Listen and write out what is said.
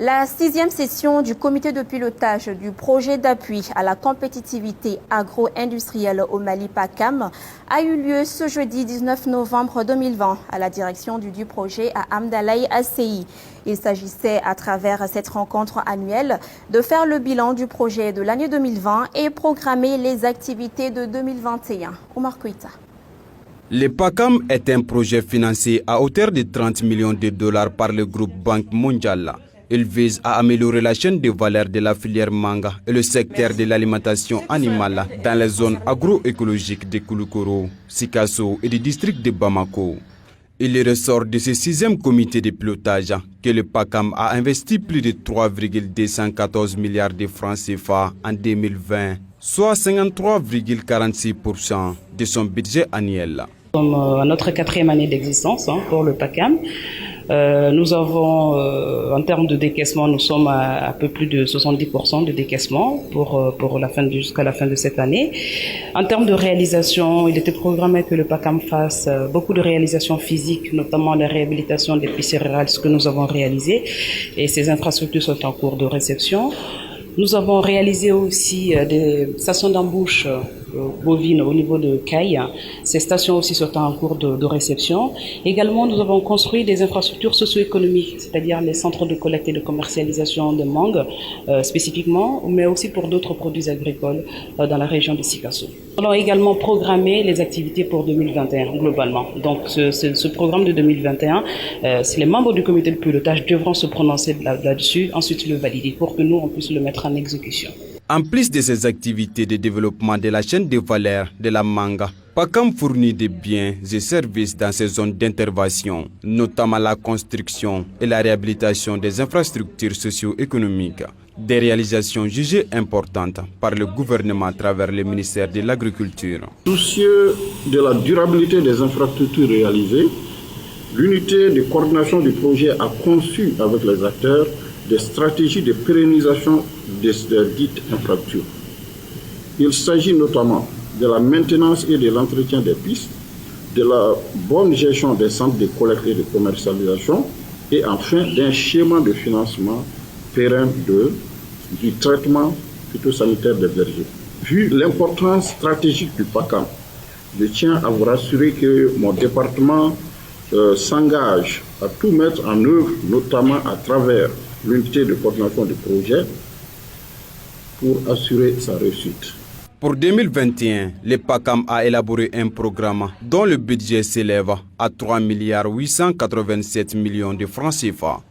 La 6e session du comité de pilotage du projet d'appui à la compétitivité agro-industrielle au Mali PACAM a eu lieu ce jeudi 19 novembre 2020 à la direction du projet à Amdalaï ACI. Il s'agissait à travers cette rencontre annuelle de faire le bilan du projet de l'année 2020 et programmer les activités de 2021. Omar Kouita. Le PACAM est un projet financé à hauteur de 30 millions de dollars par le groupe Banque mondiale. Il vise à améliorer la chaîne de valeur de la filière manga et le secteur de l'alimentation animale dans les zones agroécologiques de Kouloukoro, Sikasso et du district de Bamako. Il ressort de ce 6e comité de pilotage que le PACAM a investi plus de 3,214 milliards de francs CFA en 2020, soit 53,46% de son budget annuel. Nous sommes à notre 4e année d'existence pour le PACAM. Nous avons, en termes de décaissement, nous sommes à peu plus de 70% de décaissement jusqu'à la fin de cette année. En termes de réalisation, il était programmé que le PACAM fasse beaucoup de réalisations physiques, notamment la réhabilitation des pistes rurales, ce que nous avons réalisé, et ces infrastructures sont en cours de réception. Nous avons réalisé aussi des stations d'embauche bovines au niveau de Caille. Ces stations aussi sont en cours de réception. Également, nous avons construit des infrastructures socio-économiques, c'est-à-dire les centres de collecte et de commercialisation de mangue spécifiquement, mais aussi pour d'autres produits agricoles dans la région de Sikasso. Nous allons également programmer les activités pour 2021 globalement. Donc ce programme de 2021, les membres du comité de pilotage devront se prononcer là-dessus, ensuite le valider pour que nous on puisse le mettre en exécution. En plus de ces activités de développement de la chaîne de valeur de la manga, PACAM fournit des biens et services dans ces zones d'intervention, notamment la construction et la réhabilitation des infrastructures socio-économiques, des réalisations jugées importantes par le gouvernement à travers le ministère de l'Agriculture. Soucieux de la durabilité des infrastructures réalisées, l'unité de coordination du projet a conçu avec les acteurs des stratégies de pérennisation de dites infrastructures. Il s'agit notamment de la maintenance et de l'entretien des pistes, de la bonne gestion des centres de collecte et de commercialisation et enfin d'un schéma de financement pérenne du traitement phytosanitaire des vergers. Vu l'importance stratégique du PACAM, je tiens à vous rassurer que mon département s'engage à tout mettre en œuvre, notamment à travers l'unité de coordination du projet, pour assurer sa réussite. Pour 2021, le PACAM a élaboré un programme dont le budget s'élève à 3,887 milliards de francs CFA.